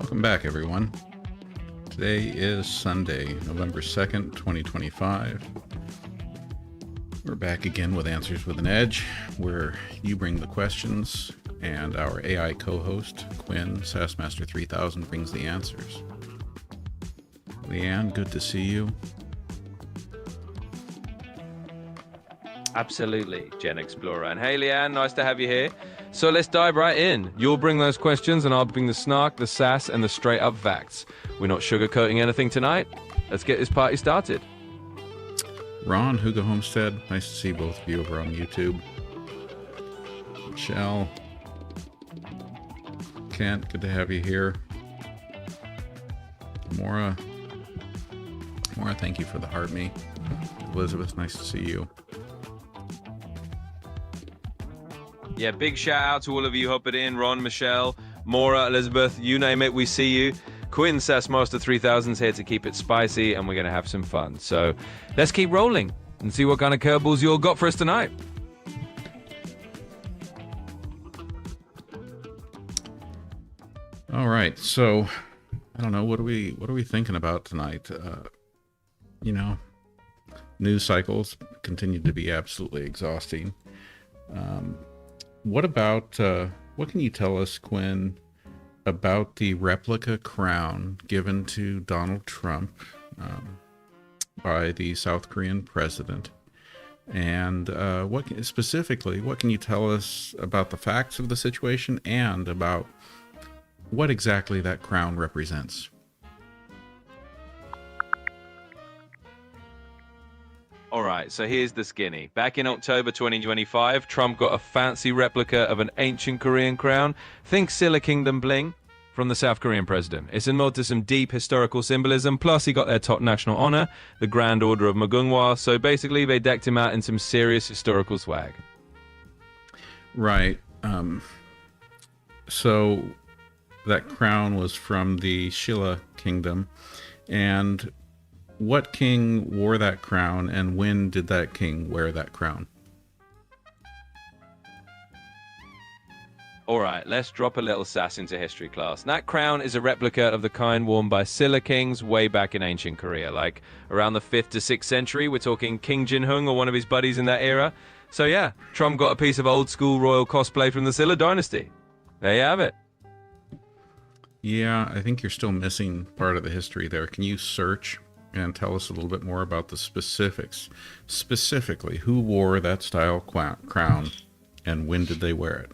Welcome back, everyone. Today is Sunday, November 2nd, 2025. We're back again with Answers with an Edge, where you bring the questions and our AI co-host, Quinn SassMaster3000, brings the answers. Leanne, good to see you. Absolutely, GenXplorer. And hey, Leanne, nice to have you here. So let's dive right in. You'll bring those questions and I'll bring the snark, the sass, and the straight-up facts. We're not sugarcoating anything tonight. Let's get this party started. Ron, Hugo Homestead, nice to see both of you over on YouTube. Michelle, Kent, good to have you here. Mora, thank you for the heart me. Elizabeth, nice to see you. Yeah, big shout out to all of you hopping in. Ron, Michelle, Maura, Elizabeth, you name it, we see you. Quinn SassMaster3000 is here to keep it spicy, and we're going to have some fun. So let's keep rolling and see what kind of curveballs you all got for us tonight. All right, so I don't know, what are we thinking about tonight? News cycles continue to be absolutely exhausting. What can you tell us, Quinn, about the replica crown given to Donald Trump by the South Korean president? And what can you tell us about the facts of the situation and about what exactly that crown represents? All right, so here's the skinny. Back in October 2025, Trump got a fancy replica of an ancient Korean crown. Think Silla Kingdom bling from the South Korean president. It's a nod to some deep historical symbolism. Plus, he got their top national honor, the Grand Order of Mugunghwa. So basically, they decked him out in some serious historical swag. Right. So that crown was from the Silla Kingdom. And what king wore that crown, and when did that king wear that crown? All right, let's drop a little sass into history class. That crown is a replica of the kind worn by Silla kings way back in ancient Korea, like around the 5th to 6th century. We're talking King Jinhung or one of his buddies in that era. So yeah, Trump got a piece of old school royal cosplay from the Silla dynasty. There you have it. Yeah, I think you're still missing part of the history there. Can you search and tell us a little bit more about the specifics? Specifically, who wore that style crown and when did they wear it?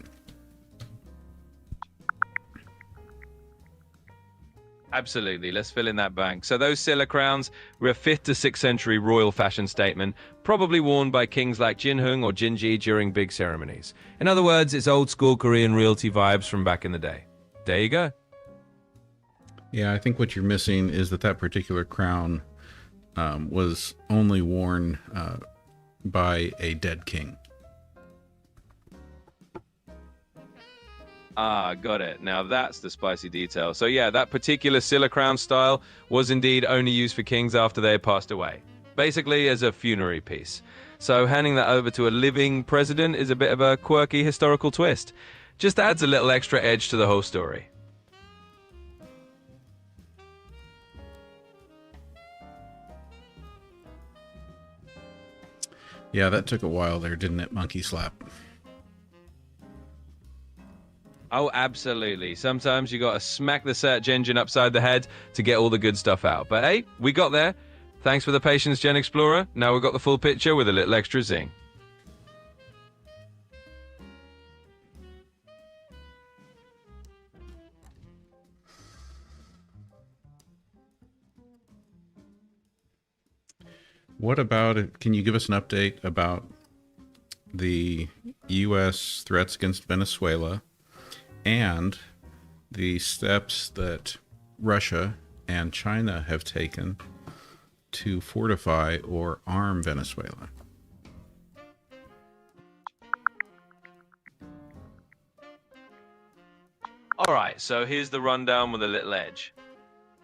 Absolutely, let's fill in that blank. So those Silla crowns were a 5th to 6th century royal fashion statement, probably worn by kings like Jinhung or Jinji during big ceremonies. In other words, it's old school Korean royalty vibes from back in the day. There you go. Yeah, I think what you're missing is that particular crown was only worn by a dead king. Ah, got it. Now that's the spicy detail. So yeah, that particular Silla crown style was indeed only used for kings after they had passed away. Basically as a funerary piece. So handing that over to a living president is a bit of a quirky historical twist. Just adds a little extra edge to the whole story. Yeah, that took a while there, didn't it, Monkey Slap? Oh, absolutely. Sometimes you got to smack the search engine upside the head to get all the good stuff out. But hey, we got there. Thanks for the patience, GenXplorer. Now we've got the full picture with a little extra zing. What about it? Can you give us an update about the U.S. threats against Venezuela and the steps that Russia and China have taken to fortify or arm Venezuela? All right, so here's the rundown with a little edge.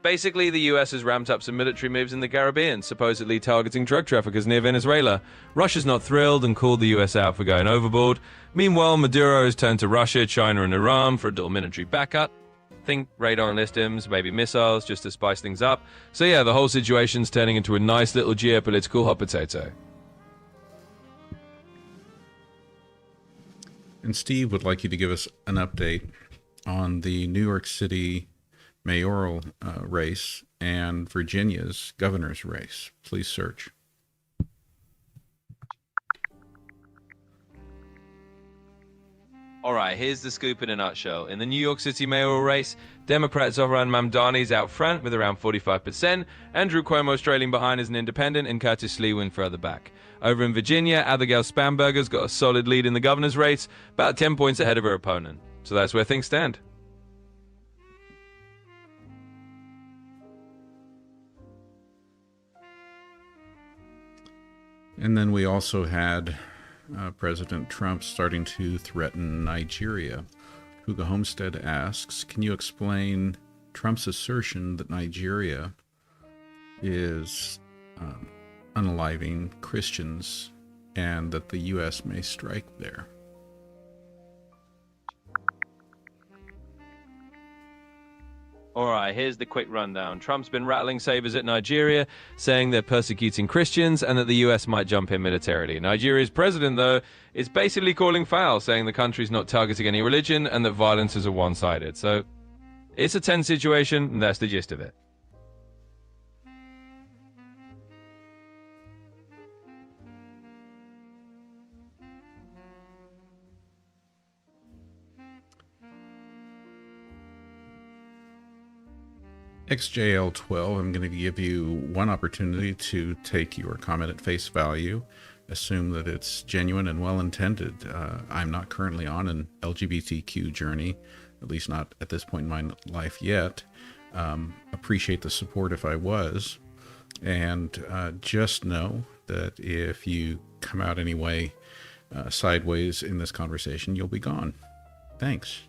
Basically, the US has ramped up some military moves in the Caribbean, supposedly targeting drug traffickers near Venezuela. Russia's not thrilled and called the US out for going overboard. Meanwhile, Maduro has turned to Russia, China, and Iran for a dual military backup. Think radar and systems, maybe missiles, just to spice things up. So yeah, the whole situation's turning into a nice little geopolitical hot potato. And Steve would like you to give us an update on the New York City mayoral race and Virginia's governor's race. Please search. All right, here's the scoop in a nutshell. In the New York City mayoral race, Democrats Zohran Mamdani is out front with around 45%. Andrew Cuomo trailing behind as an independent, and Curtis Lee win further back. Over in Virginia, Abigail Spanberger's got a solid lead in the governor's race, about 10 points ahead of her opponent. So that's where things stand. And then we also had President Trump starting to threaten Nigeria. Hugo Homestead asks, can you explain Trump's assertion that Nigeria is unaliving Christians and that the U.S. may strike there? All right, here's the quick rundown. Trump's been rattling sabers at Nigeria, saying they're persecuting Christians and that the U.S. might jump in militarily. Nigeria's president, though, is basically calling foul, saying the country's not targeting any religion and that violence is one-sided. So it's a tense situation, and that's the gist of it. XJL12, I'm going to give you one opportunity to take your comment at face value. Assume that it's genuine and well-intended. I'm not currently on an LGBTQ journey, at least not at this point in my life yet. Appreciate the support if I was. And just know that if you come out anyway sideways in this conversation, you'll be gone. Thanks.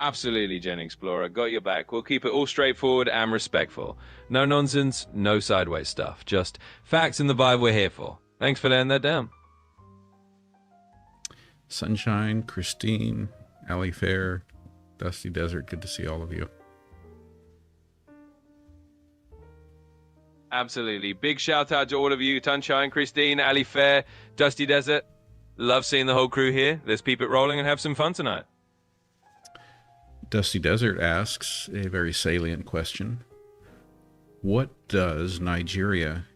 Absolutely, GenXplorer. Got your back. We'll keep it all straightforward and respectful. No nonsense, no sideways stuff. Just facts and the vibe we're here for. Thanks for laying that down. Sunshine, Christine, Ali Fair, Dusty Desert, good to see all of you. Absolutely. Big shout out to all of you. Sunshine, Christine, Ali Fair, Dusty Desert. Love seeing the whole crew here. Let's keep it rolling and have some fun tonight. Dusty Desert asks a very salient question. What does Nigeria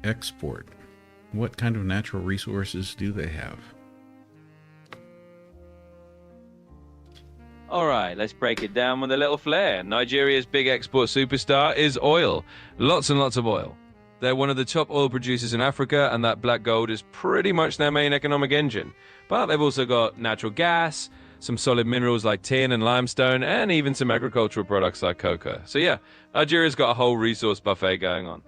export? What kind of natural resources do they have? All right, let's break it down with a little flair. Nigeria's big export superstar is oil. Lots and lots of oil. They're one of the top oil producers in Africa, and that black gold is pretty much their main economic engine. But they've also got natural gas, some solid minerals like tin and limestone, and even some agricultural products like cocoa. So yeah, Nigeria's got a whole resource buffet going on.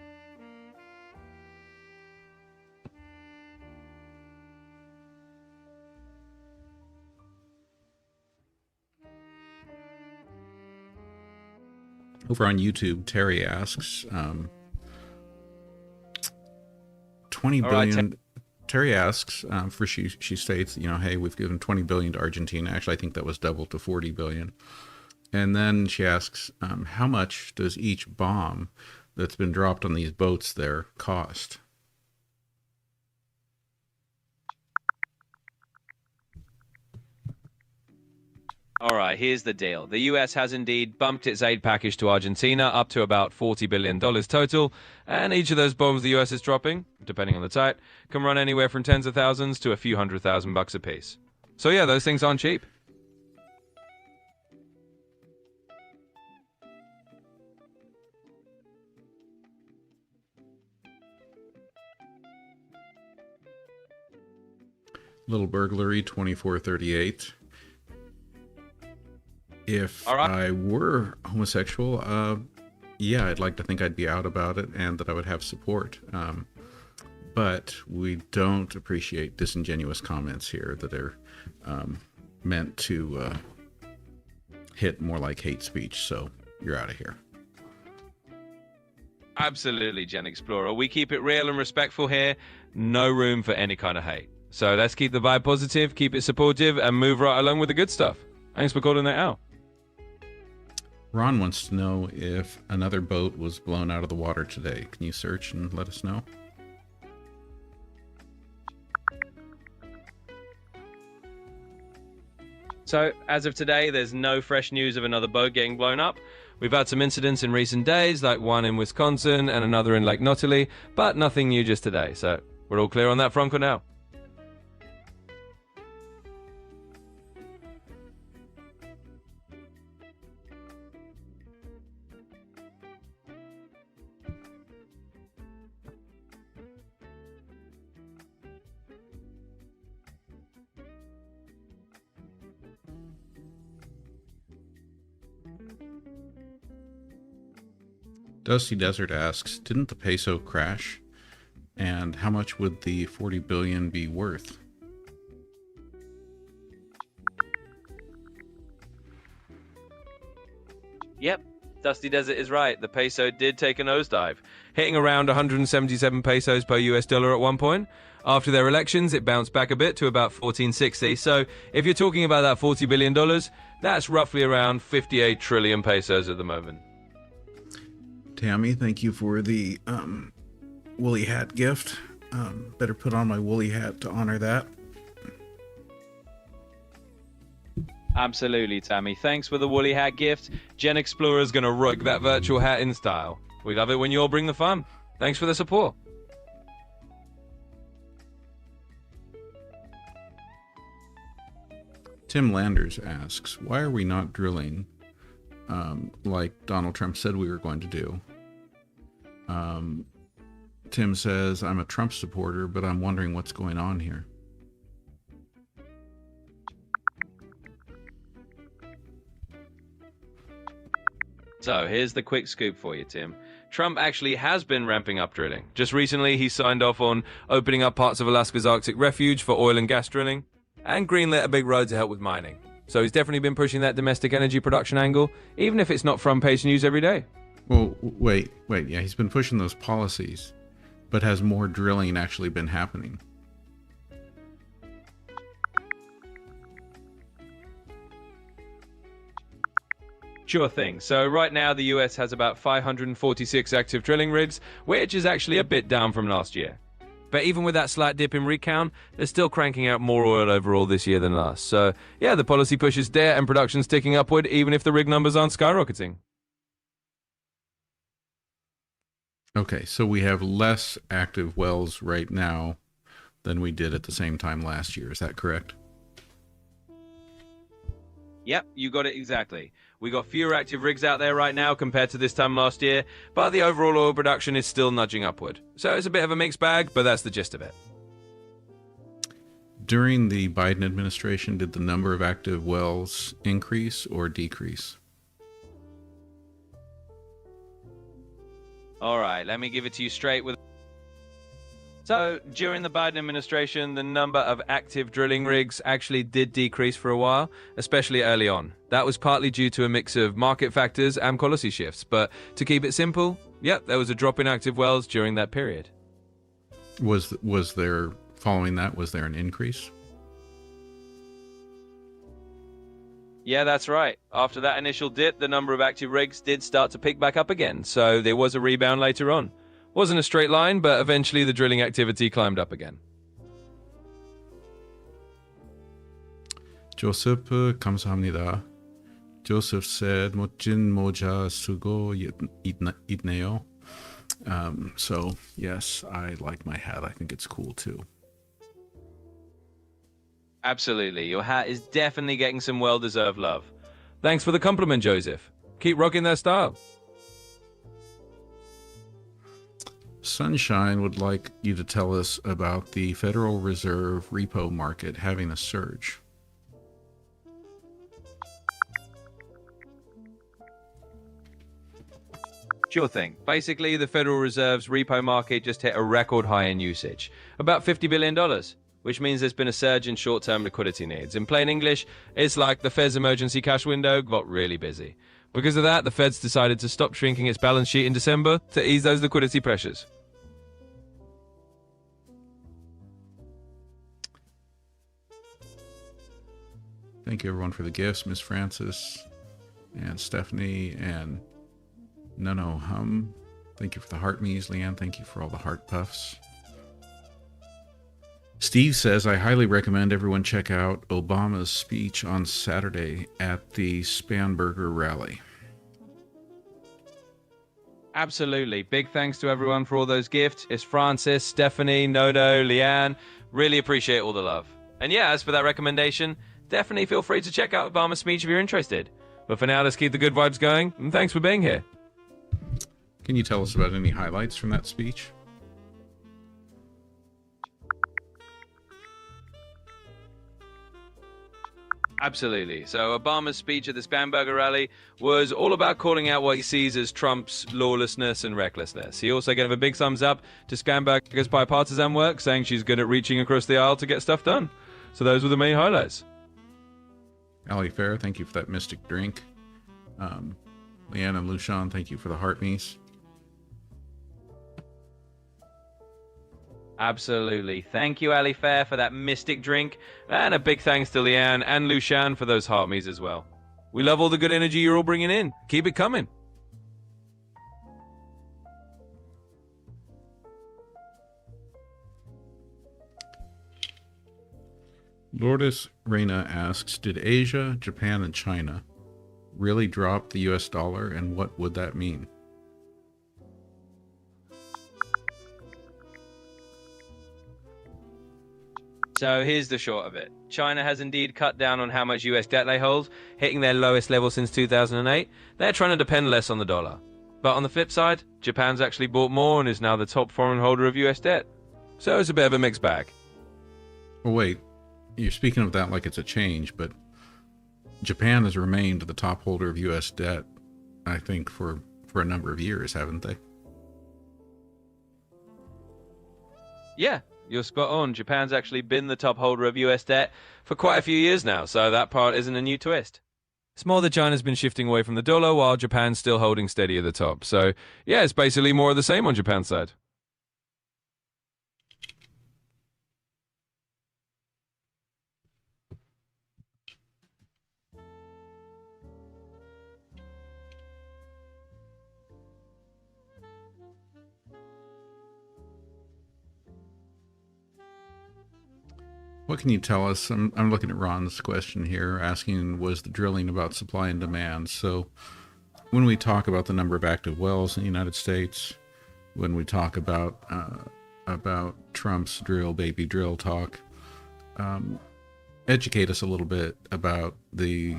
Over on YouTube, Terry asks, 20 billion... Right, Terry asks, she states, hey, we've given 20 billion to Argentina. Actually, I think that was doubled to 40 billion. And then she asks, how much does each bomb that's been dropped on these boats there cost? All right, here's the deal. The US has indeed bumped its aid package to Argentina up to about $40 billion total, and each of those bombs the US is dropping, depending on the type, can run anywhere from tens of thousands to a few $100,000 a piece. So yeah, those things aren't cheap. Little Burglary 2438. If All right. I were homosexual, yeah, I'd like to think I'd be out about it and that I would have support. But we don't appreciate disingenuous comments here that are meant to hit more like hate speech. So you're out of here. Absolutely, GenXplorer. We keep it real and respectful here. No room for any kind of hate. So let's keep the vibe positive, keep it supportive, and move right along with the good stuff. Thanks for calling that out. Ron wants to know if another boat was blown out of the water today. Can you search and let us know? So, as of today, there's no fresh news of another boat getting blown up. We've had some incidents in recent days, like one in Wisconsin and another in Lake Nottely, but nothing new just today. So, we're all clear on that front for now. Dusty Desert asks, didn't the peso crash? And how much would the 40 billion be worth? Yep, Dusty Desert is right. The peso did take a nosedive, hitting around 177 pesos per US dollar at one point. After their elections, it bounced back a bit to about 1460. So if you're talking about that $40 billion, that's roughly around 58 trillion pesos at the moment. Tammy, thank you for the woolly hat gift. Better put on my woolly hat to honor that. Absolutely, Tammy. Thanks for the woolly hat gift. GenXplorer is going to rock that virtual hat in style. We love it when you all bring the fun. Thanks for the support. Tim Landers asks, why are we not drilling like Donald Trump said we were going to do? Tim says, I'm a Trump supporter, but I'm wondering what's going on here. So here's the quick scoop for you, Tim. Trump actually has been ramping up drilling. Just recently, he signed off on opening up parts of Alaska's Arctic refuge for oil and gas drilling, and greenlit a big road to help with mining. So he's definitely been pushing that domestic energy production angle, even if it's not front page news every day. Well, wait, yeah, he's been pushing those policies, but has more drilling actually been happening? Sure thing. So right now the US has about 546 active drilling rigs, which is actually a bit down from last year. But even with that slight dip in rig count, they're still cranking out more oil overall this year than last. So yeah, the policy push is there and production's ticking upward even if the rig numbers aren't skyrocketing. Okay, so we have less active wells right now than we did at the same time last year. Is that correct? Yep, you got it exactly. We got fewer active rigs out there right now compared to this time last year, but the overall oil production is still nudging upward. So it's a bit of a mixed bag, but that's the gist of it. During the Biden administration, did the number of active wells increase or decrease? All right, let me give it to you straight with... So, during the Biden administration, the number of active drilling rigs actually did decrease for a while, especially early on. That was partly due to a mix of market factors and policy shifts, but to keep it simple, yep, there was a drop in active wells during that period. Was there, following that, was there an increase? Yeah, that's right. After that initial dip, the number of active rigs did start to pick back up again, so there was a rebound later on. Wasn't a straight line, but eventually the drilling activity climbed up again. Joseph, 감사합니다. Joseph said, 멋진 모자 쓰고 있네요. So, yes, I like my hat. I think it's cool, too. Absolutely. Your hat is definitely getting some well-deserved love. Thanks for the compliment, Joseph. Keep rocking that style. Sunshine would like you to tell us about the Federal Reserve repo market having a surge. Sure thing. Basically, the Federal Reserve's repo market just hit a record high in usage, about $50 billion, which means there's been a surge in short-term liquidity needs. In plain English, it's like the Fed's emergency cash window got really busy. Because of that, the Fed's decided to stop shrinking its balance sheet in December to ease those liquidity pressures. Thank you, everyone, for the gifts. Miss Francis and Stephanie and No Hum. Thank you for the heart me's. Leanne, thank you for all the heart puffs. Steve says, I highly recommend everyone check out Obama's speech on Saturday at the Spanberger rally. Absolutely. Big thanks to everyone for all those gifts. It's Francis, Stephanie, Nodo, Leanne. Really appreciate all the love. And yeah, as for that recommendation, definitely feel free to check out Obama's speech if you're interested. But for now, let's keep the good vibes going, and thanks for being here. Can you tell us about any highlights from that speech? Absolutely. So Obama's speech at the Spanberger rally was all about calling out what he sees as Trump's lawlessness and recklessness. He also gave a big thumbs up to Spanberger's bipartisan work, saying she's good at reaching across the aisle to get stuff done. So those were the main highlights. Ali Fair, thank you for that mystic drink. Leanne and Lucian, thank you for the heart me's. Absolutely. Thank you, Ali Fair, for that mystic drink. And a big thanks to Leanne and Lucian for those heart me's as well. We love all the good energy you're all bringing in. Keep it coming. Lourdes Reina asks, did Asia, Japan, and China really drop the US dollar, and what would that mean? So here's the short of it. China has indeed cut down on how much US debt they hold, hitting their lowest level since 2008. They're trying to depend less on the dollar. But on the flip side, Japan's actually bought more and is now the top foreign holder of US debt. So it's a bit of a mixed bag. Well, wait, you're speaking of that like it's a change, but Japan has remained the top holder of US debt, I think, for a number of years, haven't they? Yeah. You're spot on. Japan's actually been the top holder of US debt for quite a few years now, so that part isn't a new twist. It's more that China's been shifting away from the dollar while Japan's still holding steady at the top. So, yeah, it's basically more of the same on Japan's side. What can you tell us? I'm looking at Ron's question here, asking, was the drilling about supply and demand? So when we talk about the number of active wells in the United States, when we talk about Trump's drill, baby drill talk, educate us a little bit about the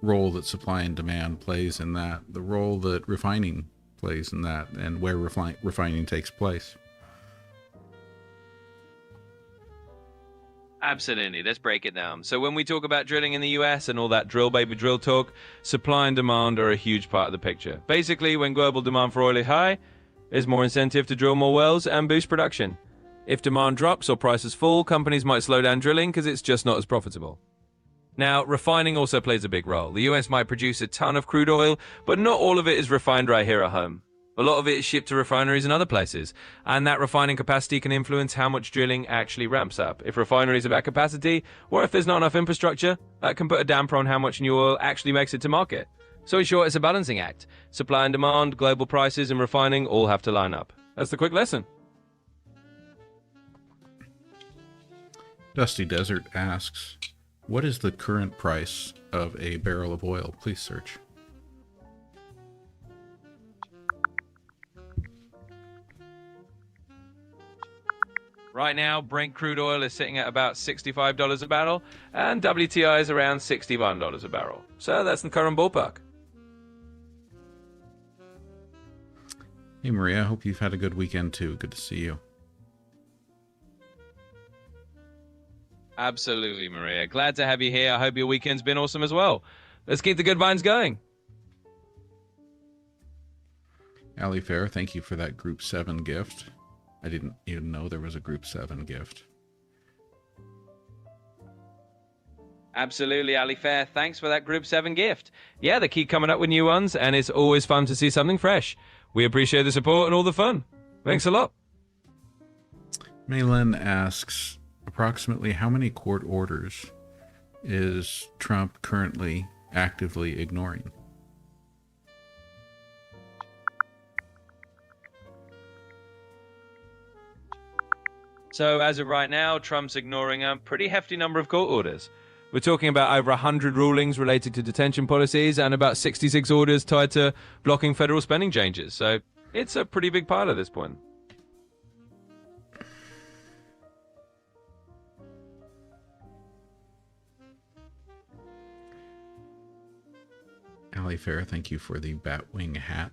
role that supply and demand plays in that, the role that refining plays in that, and where refining takes place. Absolutely. Let's break it down. So when we talk about drilling in the US and all that drill baby drill talk, supply and demand are a huge part of the picture. Basically, when global demand for oil is high, there's more incentive to drill more wells and boost production. If demand drops or prices fall, companies might slow down drilling because it's just not as profitable. Now, refining also plays a big role. The US might produce a ton of crude oil, but not all of it is refined right here at home. A lot of it is shipped to refineries in other places, and that refining capacity can influence how much drilling actually ramps up. If refineries are at capacity, or if there's not enough infrastructure, that can put a damper on how much new oil actually makes it to market. So in short, it's a balancing act. Supply and demand, global prices, and refining all have to line up. That's the quick lesson. Dusty Desert asks, what is the current price of a barrel of oil? Please search. Right now, Brent crude oil is sitting at about $65 a barrel, and WTI is around $61 a barrel. So that's the current ballpark. Hey, Maria, I hope you've had a good weekend, too. Good to see you. Absolutely, Maria. Glad to have you here. I hope your weekend's been awesome as well. Let's keep the good vibes going. Ali Fair, thank you for that Group 7 gift. I didn't even know there was a Group 7 gift. Absolutely, Ali Fair. Thanks for that Group 7 gift. Yeah, they keep coming up with new ones, and it's always fun to see something fresh. We appreciate the support and all the fun. Thanks a lot. Maylin asks, approximately how many court orders is Trump currently actively ignoring? So as of right now, Trump's ignoring a pretty hefty number of court orders. We're talking about over 100 rulings related to detention policies and about 66 orders tied to blocking federal spending changes. So it's a pretty big pile at this point. Ali Fair, thank you for the Batwing hat.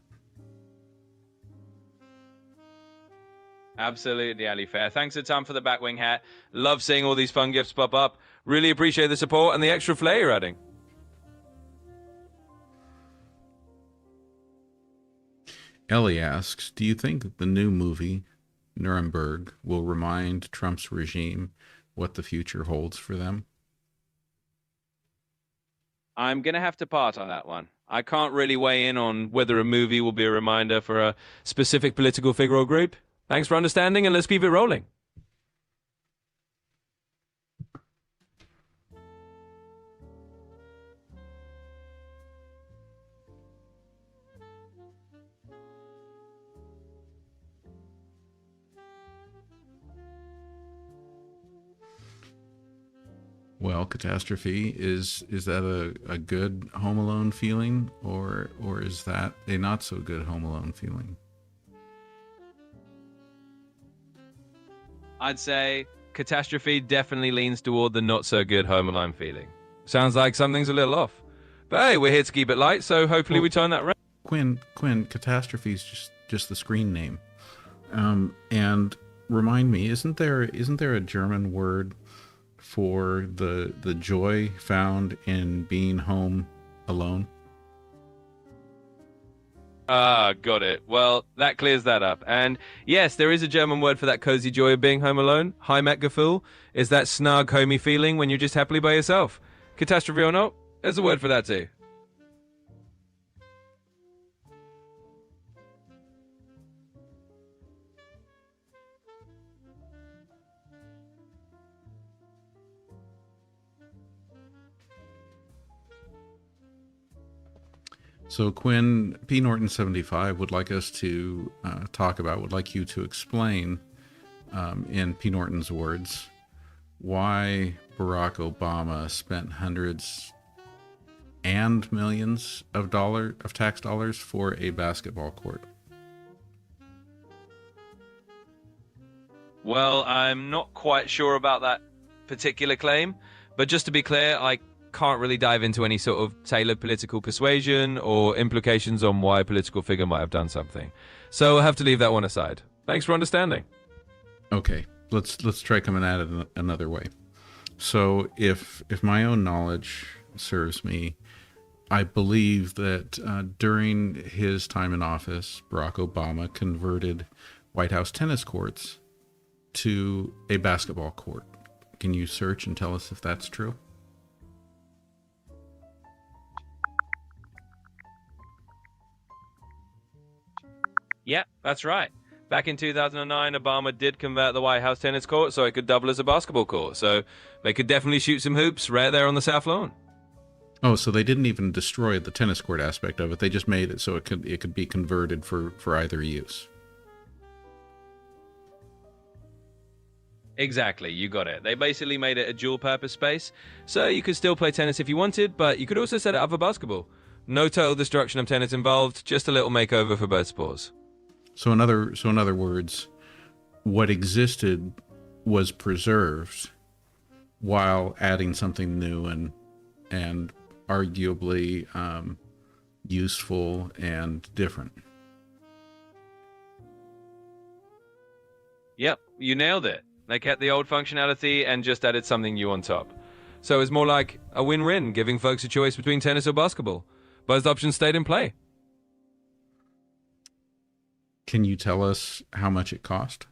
Absolutely, Ali Fair. Thanks a ton for the Batwing hat. Love seeing all these fun gifts pop up. Really appreciate the support and the extra flair you're adding. Ellie asks, do you think the new movie, Nuremberg, will remind Trump's regime what the future holds for them? I'm going to have to pass on that one. I can't really weigh in on whether a movie will be a reminder for a specific political figure or group. Thanks for understanding, and let's keep it rolling. Well, Catastrophe, is that a good Home Alone feeling, or is that a not so good Home Alone feeling? I'd say Catastrophe definitely leans toward the not so good Home Alone feeling. Sounds like something's a little off. But hey, we're here to keep it light, so hopefully we turn that around. Quinn, Catastrophe's just the screen name. And remind me, isn't there a German word for the joy found in being home alone? Ah, got it. Well, that clears that up. And yes, there is a German word for that cozy joy of being home alone. Heimatgefühl is that snug, homey feeling when you're just happily by yourself. Catastrophe or not, there's a word for that too. So Quinn, P. Norton 75 would like us to would like you to explain, in P. Norton's words, why Barack Obama spent hundreds and millions of tax dollars for a basketball court. Well, I'm not quite sure about that particular claim, but just to be clear, I can't really dive into any sort of tailored political persuasion or implications on why a political figure might have done something. So I'll have to leave that one aside. Thanks for understanding. Okay, let's try coming at it another way. So if my own knowledge serves me, I believe that during his time in office, Barack Obama converted White House tennis courts to a basketball court. Can you search and tell us if that's true? Yeah, that's right. Back in 2009, Obama did convert the White House tennis court so it could double as a basketball court. So they could definitely shoot some hoops right there on the South Lawn. Oh, so they didn't even destroy the tennis court aspect of it. They just made it so it could be converted for either use. Exactly, you got it. They basically made it a dual-purpose space, so you could still play tennis if you wanted, but you could also set it up for basketball. No total destruction of tennis involved, just a little makeover for both sports. So in other words, what existed was preserved while adding something new and arguably useful and different. Yep, you nailed it. They kept the old functionality and just added something new on top. So it's more like a win-win, giving folks a choice between tennis or basketball. Both options stayed in play. Can you tell us how much it cost?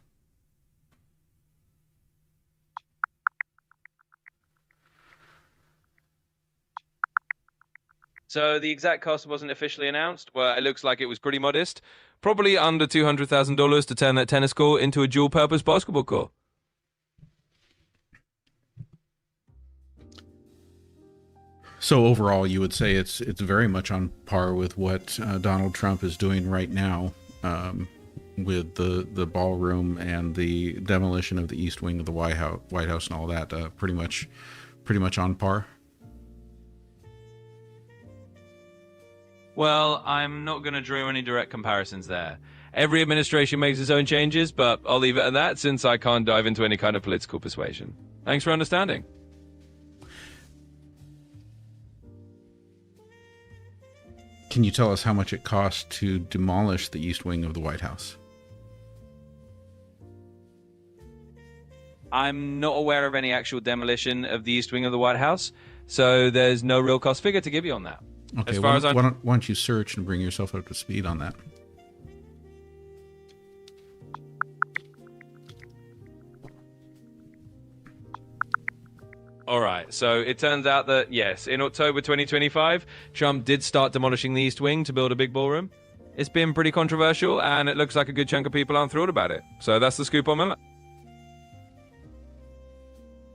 So the exact cost wasn't officially announced. Well, it looks like it was pretty modest. Probably under $200,000 to turn that tennis court into a dual-purpose basketball court. So overall, you would say it's very much on par with what Donald Trump is doing right now, with the ballroom and the demolition of the east wing of the White House and all that. Pretty much on par. Well, I'm not going to draw any direct comparisons there. Every administration makes its own changes, but I'll leave it at that since I can't dive into any kind of political persuasion. Thanks for understanding. Can you tell us how much it cost to demolish the east wing of the White House? I'm not aware of any actual demolition of the east wing of the White House, so there's no real cost figure to give you on that. Okay, why don't you search and bring yourself up to speed on that? All right, so it turns out that, yes, in October 2025, Trump did start demolishing the East Wing to build a big ballroom. It's been pretty controversial, and it looks like a good chunk of people aren't thrilled about it. So that's the scoop on Miller.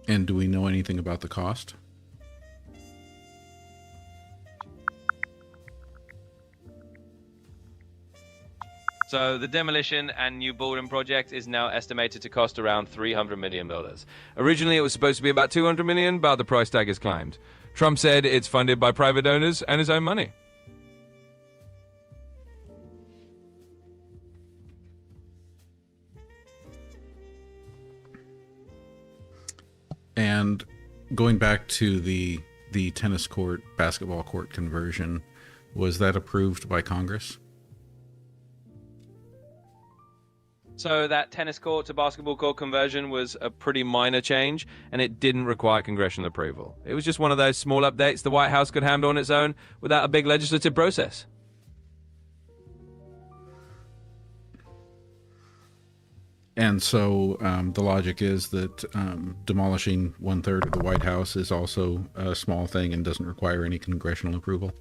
And do we know anything about the cost? So the demolition and new ballroom project is now estimated to cost around $300 million. Originally, it was supposed to be about $200 million, but the price tag has climbed. Trump said it's funded by private donors and his own money. And going back to the tennis court, basketball court conversion, was that approved by Congress? So that tennis court to basketball court conversion was a pretty minor change, and it didn't require congressional approval. It was just one of those small updates the White House could handle on its own without a big legislative process. And so the logic is that demolishing 1/3 of the White House is also a small thing and doesn't require any congressional approval.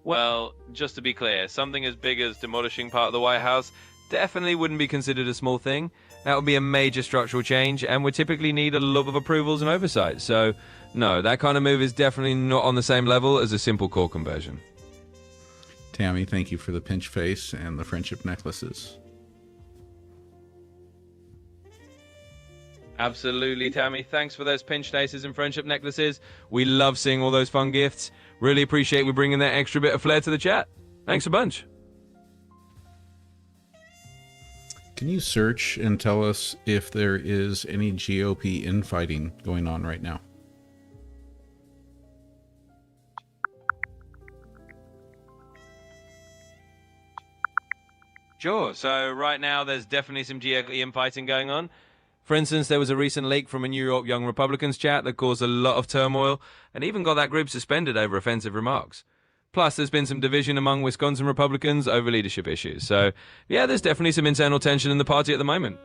Well, just to be clear, something as big as demolishing part of the White House definitely wouldn't be considered a small thing. That would be a major structural change and would typically need a lot of approvals and oversight. So, no, that kind of move is definitely not on the same level as a simple core conversion. Tammy, thank you for the pinch face and the friendship necklaces. Absolutely, Tammy. Thanks for those pinch faces and friendship necklaces. We love seeing all those fun gifts. Really appreciate we bringing that extra bit of flair to the chat. Thanks a bunch. Can you search and tell us if there is any GOP infighting going on right now? Sure. So right now there's definitely some GOP infighting going on. For instance, there was a recent leak from a New York Young Republicans chat that caused a lot of turmoil and even got that group suspended over offensive remarks. Plus, there's been some division among Wisconsin Republicans over leadership issues. So, yeah, there's definitely some internal tension in the party at the moment.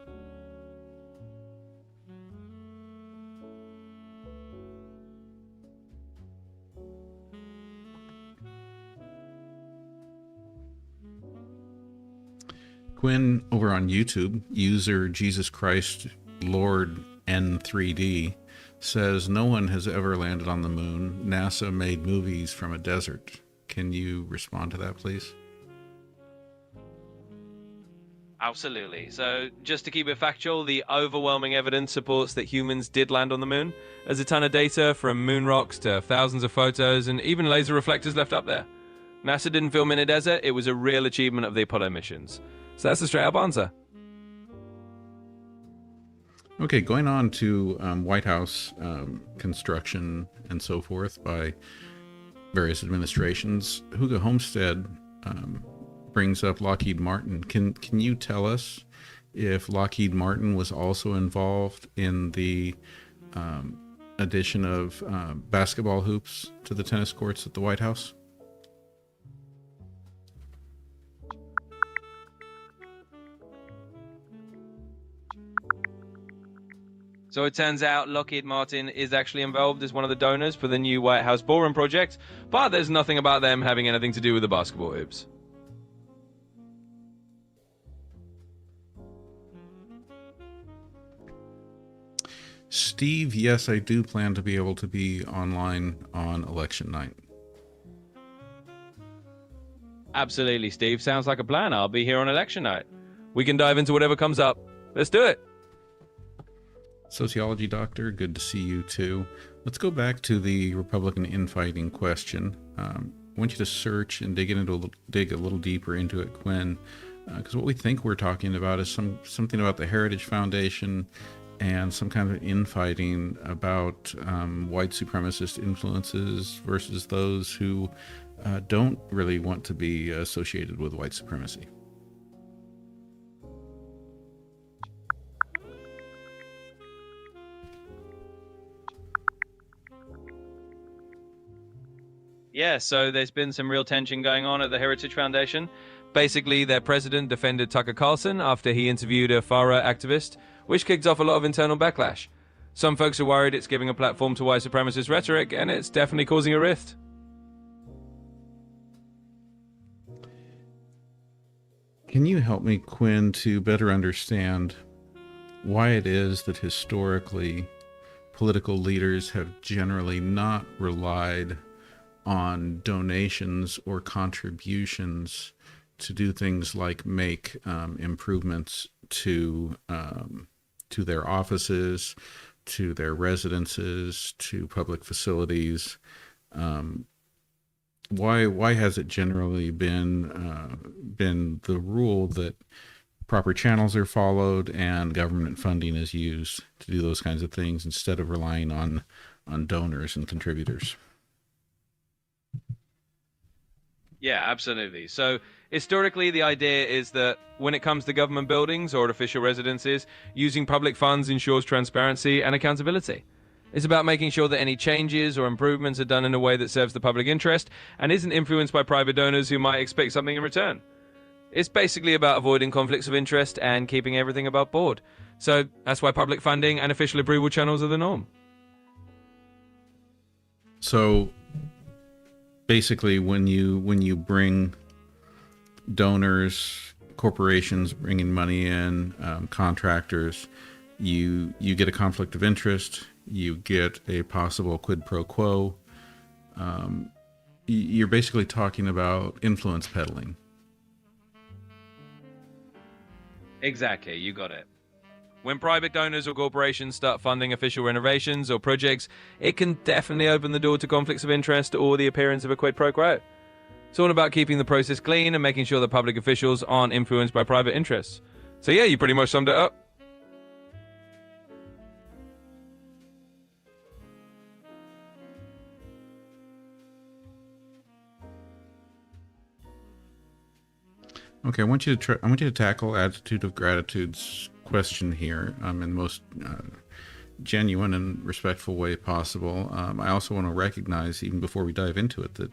Quinn over on YouTube, user Jesus Christ Lord N3D, says no one has ever landed on the moon. NASA made movies from a desert. Can you respond to that, please? Absolutely. So just to keep it factual, the overwhelming evidence supports that humans did land on the moon. There's a ton of data from moon rocks to thousands of photos and even laser reflectors left up there. NASA didn't film in a desert. It was a real achievement of the Apollo missions. So that's a straight up answer. Okay, going on to White House construction and so forth by various administrations. Hugo Homestead brings up Lockheed Martin. Can you tell us if Lockheed Martin was also involved in the addition of basketball hoops to the tennis courts at the White House? So it turns out Lockheed Martin is actually involved as one of the donors for the new White House Ballroom project, but there's nothing about them having anything to do with the basketball hoops. Steve, yes, I do plan to be able to be online on election night. Absolutely, Steve. Sounds like a plan. I'll be here on election night. We can dive into whatever comes up. Let's do it. Sociology doctor, good to see you too. Let's go back to the Republican infighting question. I want you to search and dig a little deeper into it, Quinn, because what we think we're talking about is something about the Heritage Foundation and some kind of infighting about white supremacist influences versus those who don't really want to be associated with white supremacy. Yeah, so there's been some real tension going on at the Heritage Foundation. Basically, their president defended Tucker Carlson after he interviewed a far-right activist, which kicked off a lot of internal backlash. Some folks are worried it's giving a platform to white supremacist rhetoric, and it's definitely causing a rift. Can you help me, Quinn, to better understand why it is that historically political leaders have generally not relied on donations or contributions to do things like make improvements to their offices, to their residences, to public facilities? Why has it generally been the rule that proper channels are followed and government funding is used to do those kinds of things instead of relying on donors and contributors? Yeah, absolutely. So historically, the idea is that when it comes to government buildings or official residences, using public funds ensures transparency and accountability. It's about making sure that any changes or improvements are done in a way that serves the public interest and isn't influenced by private donors who might expect something in return. It's basically about avoiding conflicts of interest and keeping everything above board. So that's why public funding and official approval channels are the norm. So basically, when you bring donors, corporations bringing money in, contractors, you get a conflict of interest, you get a possible quid pro quo. You're basically talking about influence peddling. Exactly, you got it. When private donors or corporations start funding official renovations or projects, it can definitely open the door to conflicts of interest or the appearance of a quid pro quo. It's all about keeping the process clean and making sure that public officials aren't influenced by private interests. So yeah, you pretty much summed it up. Okay, I want you to tackle attitude of gratitude's question here in the most genuine and respectful way possible. I also want to recognize, even before we dive into it, that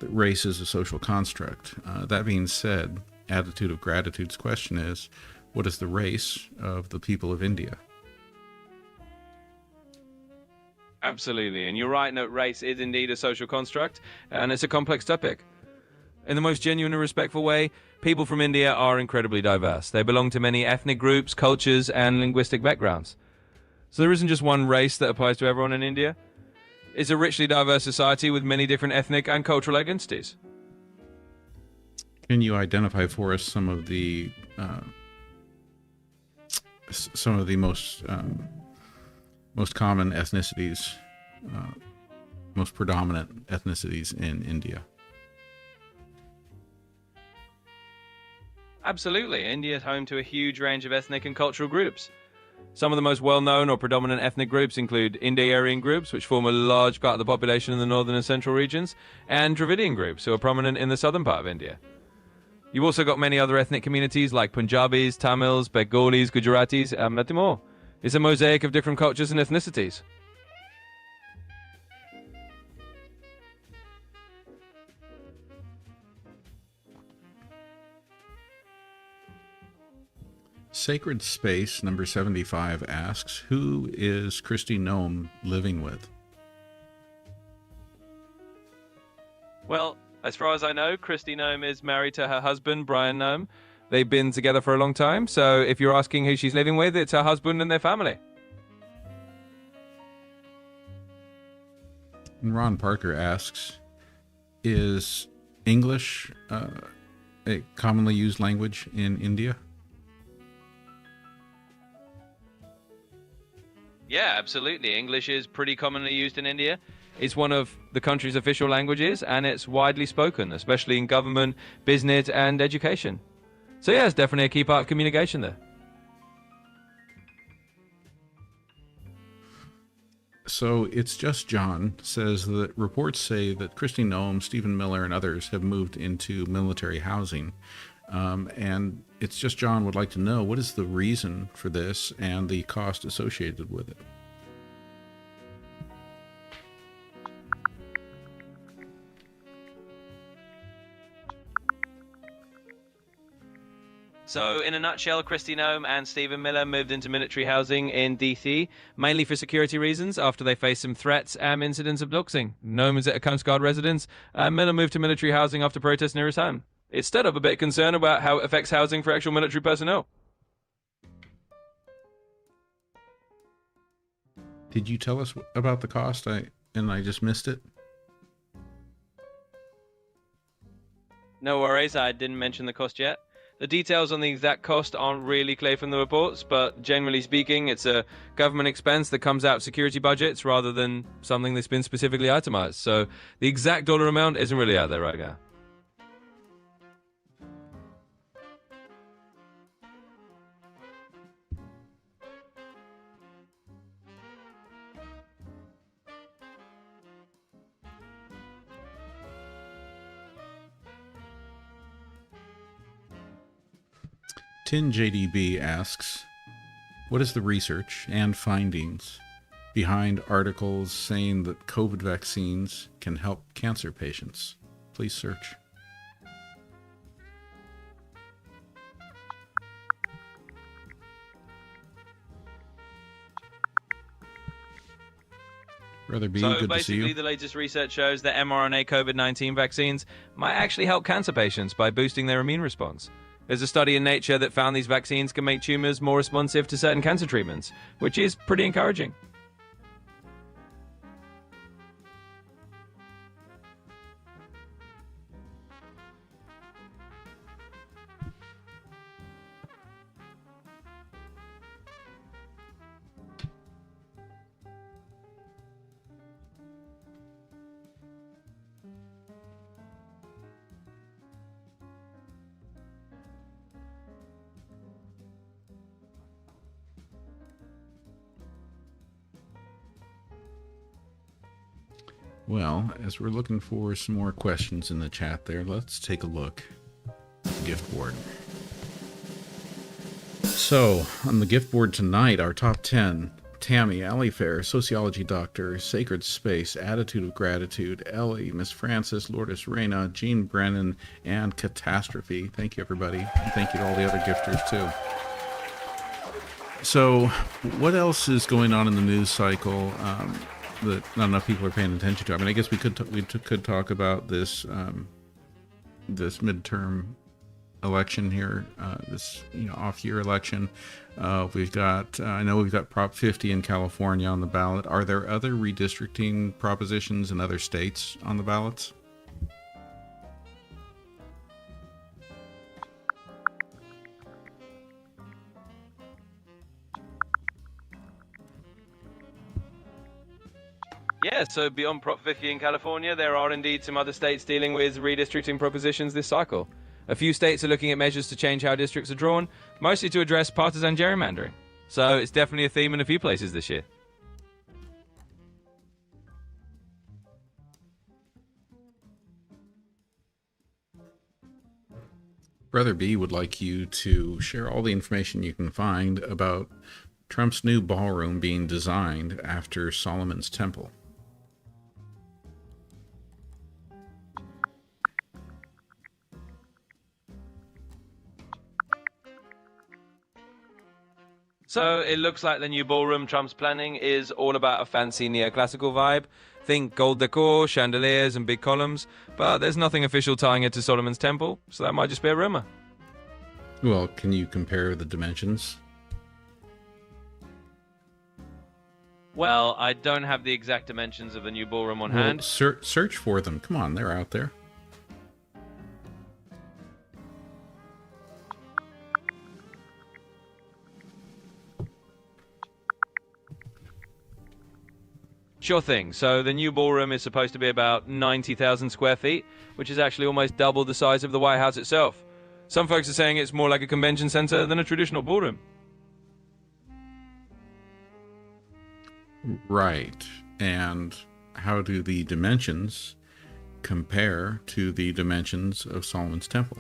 race is a social construct. That being said, attitude of gratitude's question is, what is the race of the people of India? Absolutely, and you're right that race is indeed a social construct, and it's a complex topic. In the most genuine and respectful way, people from India are incredibly diverse. They belong to many ethnic groups, cultures, and linguistic backgrounds. So there isn't just one race that applies to everyone in India. It's a richly diverse society with many different ethnic and cultural identities. Can you identify for us some of the most common ethnicities, most predominant ethnicities in India? Absolutely. India is home to a huge range of ethnic and cultural groups. Some of the most well-known or predominant ethnic groups include Indo-Aryan groups, which form a large part of the population in the northern and central regions, and Dravidian groups, who are prominent in the southern part of India. You've also got many other ethnic communities like Punjabis, Tamils, Bengalis, Gujaratis, and many more. It's a mosaic of different cultures and ethnicities. Sacred Space number 75 asks, who is Kristi Noem living with? Well, as far as I know, Kristi Noem is married to her husband, Brian Noem. They've been together for a long time, so if you're asking who she's living with, it's her husband and their family. And Ron Parker asks, is English a commonly used language in India? Yeah, absolutely. English is pretty commonly used in India. It's one of the country's official languages, and it's widely spoken, especially in government, business, and education. So yeah, it's definitely a key part of communication there. So It's Just John says that reports say that Christy Noem, Stephen Miller, and others have moved into military housing. And It's Just John would like to know, what is the reason for this and the cost associated with it? So, in a nutshell, Christy Noem and Stephen Miller moved into military housing in DC, mainly for security reasons, after they faced some threats and incidents of doxing. Noem is at a Coast Guard residence, and Miller moved to military housing after protests near his home. It's stirred up a bit of concern about how it affects housing for actual military personnel. Did you tell us about the cost? I just missed it. No worries, I didn't mention the cost yet. The details on the exact cost aren't really clear from the reports, but generally speaking, it's a government expense that comes out of security budgets rather than something that's been specifically itemized. So the exact dollar amount isn't really out there right now. Tin JDB asks, what is the research and findings behind articles saying that COVID vaccines can help cancer patients? Please search. Brother B, so good to see you. basically, the latest research shows that mRNA COVID-19 vaccines might actually help cancer patients by boosting their immune response. There's a study in Nature that found these vaccines can make tumors more responsive to certain cancer treatments, which is pretty encouraging. Well, as we're looking for some more questions in the chat there, let's take a look at the gift board. So, on the gift board tonight, our top 10: Tammy, Allie Fair, Sociology Doctor, Sacred Space, Attitude of Gratitude, Ellie, Miss Francis, Lourdes Reyna, Jean Brennan, and Catastrophe. Thank you, everybody. And thank you to all the other gifters, too. So, what else is going on in the news cycle that not enough people are paying attention to? I mean, I guess we could talk about this this midterm election here, this off-year election. We've got I know we've got Prop 50 in California on the ballot. Are there other redistricting propositions in other states on the ballots? Yeah, so beyond Prop 50 in California, there are indeed some other states dealing with redistricting propositions this cycle. A few states are looking at measures to change how districts are drawn, mostly to address partisan gerrymandering. So it's definitely a theme in a few places this year. Brother B would like you to share all the information you can find about Trump's new ballroom being designed after Solomon's Temple. So it looks like the new ballroom Trump's planning is all about a fancy neoclassical vibe. Think gold decor, chandeliers, and big columns. But there's nothing official tying it to Solomon's Temple, so that might just be a rumor. Well, can you compare the dimensions? Well, I don't have the exact dimensions of the new ballroom on Well, hand. search for them. Come on, they're out there. Sure thing. So the new ballroom is supposed to be about 90,000 square feet, which is actually almost double the size of the White House itself. Some folks are saying it's more like a convention center than a traditional ballroom. Right. And how do the dimensions compare to the dimensions of Solomon's Temple?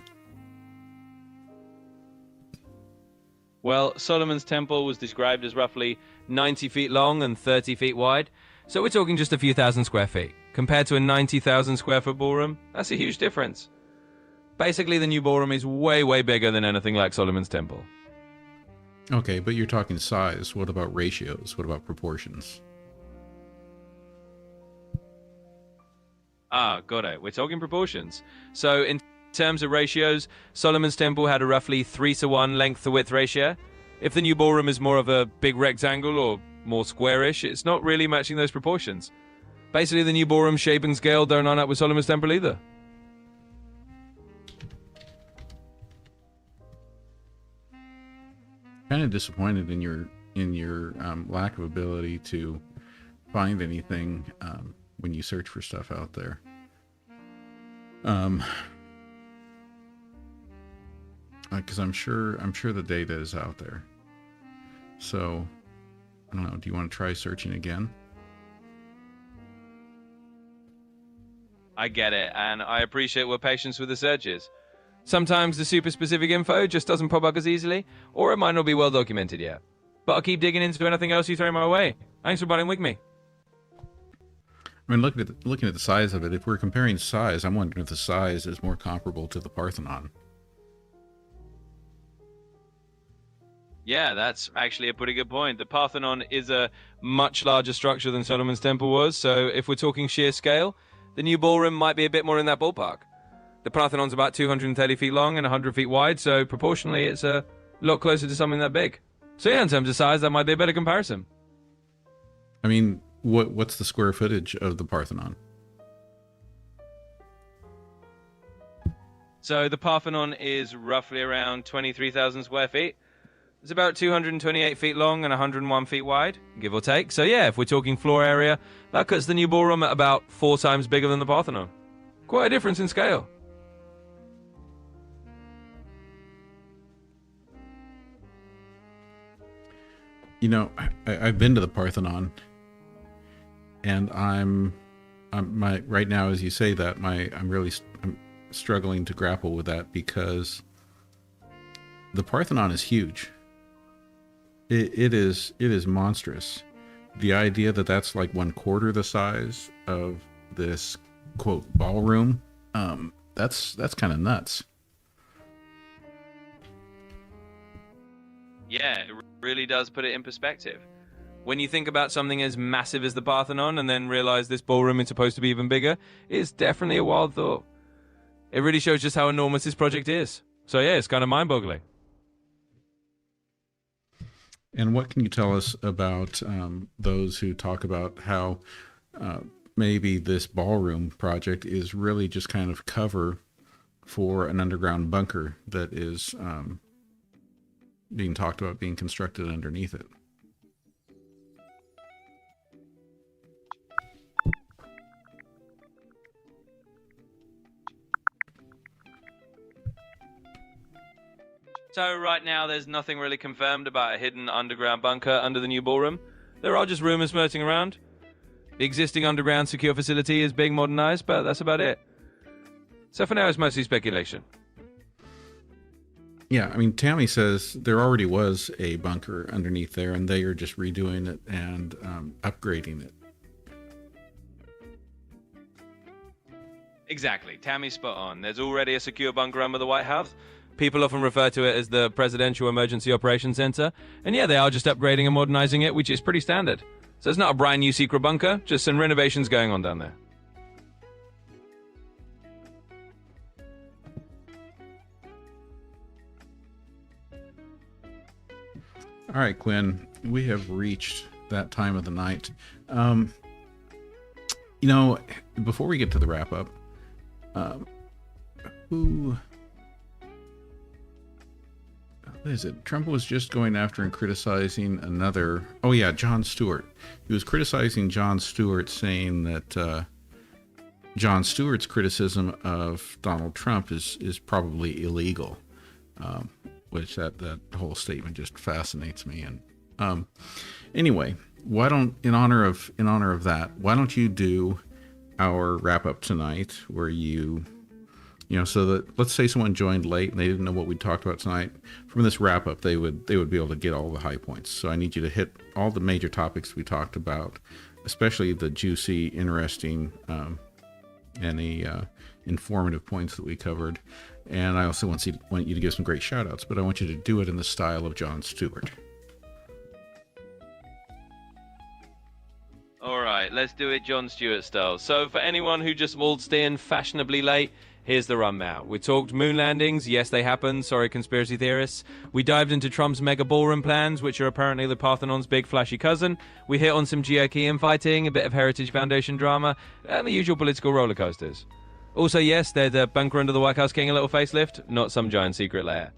Well, Solomon's Temple was described as roughly 90 feet long and 30 feet wide, so we're talking just a few thousand square feet. Compared to a 90,000 square foot ballroom, that's a huge difference. Basically, the new ballroom is way, way bigger than anything like Solomon's Temple. Okay, but you're talking size. What about ratios? What about proportions? Ah, got it. We're talking proportions. So in terms of ratios, Solomon's Temple had a roughly 3-to-1 length to width ratio. If the new ballroom is more of a big rectangle or more squarish, it's not really matching those proportions. Basically, the new ballroom shape and scale don't line up with Solomon's Temple either. Kind of disappointed in your lack of ability to find anything when you search for stuff out there. Because I'm sure the data is out there. So I don't know. Do you want to try searching again? I get it, and I appreciate what patience with the search is. Sometimes the super specific info just doesn't pop up as easily, or it might not be well documented yet. But I'll keep digging into anything else you throw my way. Thanks for butting with me. I mean, looking at the size of it, if we're comparing size, I'm wondering if the size is more comparable to the Parthenon. Yeah, that's actually a pretty good point. The Parthenon is a much larger structure than Solomon's Temple was, so if we're talking sheer scale, the new ballroom might be a bit more in that ballpark. The Parthenon's about 230 feet long and 100 feet wide, so proportionally it's a lot closer to something that big. So yeah, in terms of size, that might be a better comparison. I mean, what's the square footage of the Parthenon? So the Parthenon is roughly around 23,000 square feet. It's about 228 feet long and 101 feet wide, give or take. So yeah, if we're talking floor area, that cuts the new ballroom at about 4 times bigger than the Parthenon. Quite a difference in scale. You know, I've been to the Parthenon, and I'm right now, as you say that, I'm struggling to grapple with that because the Parthenon is huge. It is monstrous. The idea that that's like 1/4 the size of this quote ballroom, that's kind of nuts. Yeah, it really does put it in perspective. When you think about something as massive as the Parthenon and then realize this ballroom is supposed to be even bigger, it's definitely a wild thought. It really shows just how enormous this project is. So yeah, it's kind of mind-boggling. And what can you tell us about those who talk about how maybe this ballroom project is really just kind of cover for an underground bunker that is being talked about being constructed underneath it? So right now there's nothing really confirmed about a hidden underground bunker under the new ballroom. There are just rumors floating around. The existing underground secure facility is being modernized, but that's about it. So for now it's mostly speculation. Yeah, I mean, Tammy says there already was a bunker underneath there, and they are just redoing it and upgrading it. Exactly, Tammy's spot on. There's already a secure bunker under the White House. People often refer to it as the Presidential Emergency Operations Center. And yeah, they are just upgrading and modernizing it, which is pretty standard. So it's not a brand new secret bunker, just some renovations going on down there. All right, Quinn, we have reached that time of the night. You know, before we get to the wrap up, who is it? Trump was just going after and criticizing another. Oh yeah, Jon Stewart. He was criticizing Jon Stewart, saying that Jon Stewart's criticism of Donald Trump is probably illegal, which that whole statement just fascinates me. And anyway, why don't in honor of that, why don't you do our wrap up tonight, where you know, so that, let's say someone joined late and they didn't know what we talked about tonight. From this wrap up, they would be able to get all the high points. So I need you to hit all the major topics we talked about, especially the juicy, interesting, any informative points that we covered. And I also want you to give some great shout outs, but I want you to do it in the style of Jon Stewart. All right, let's do it Jon Stewart style. So for anyone who just waltzed in fashionably late, here's the rundown. We talked moon landings. Yes, they happened. Sorry, conspiracy theorists. We dived into Trump's mega ballroom plans, which are apparently the Parthenon's big flashy cousin. We hit on some GOP infighting, a bit of Heritage Foundation drama, and the usual political roller coasters. Also, yes, there's a bunker under the White House getting a little facelift, not some giant secret lair.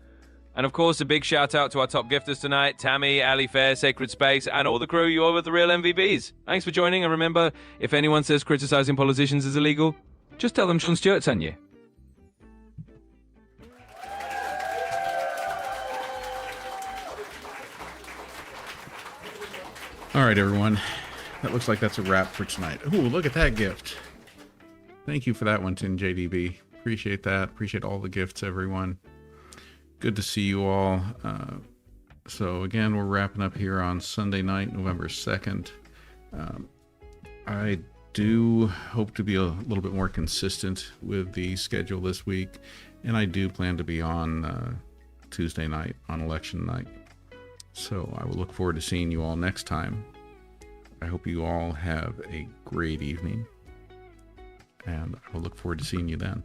And of course, a big shout out to our top gifters tonight, Tammy, Ali Fair, Sacred Space, and all the crew. You are the real MVPs. Thanks for joining, and remember, if anyone says criticizing politicians is illegal, just tell them Jon Stewart sent you. All right, everyone. That looks like that's a wrap for tonight. Ooh, look at that gift. Thank you for that one, Tin JDB. Appreciate that. Appreciate all the gifts, everyone. Good to see you all. So again, we're wrapping up here on Sunday night, November 2nd. I do hope to be a little bit more consistent with the schedule this week, and I do plan to be on Tuesday night, on election night. So I will look forward to seeing you all next time. I hope you all have a great evening, and I will look forward to seeing you then.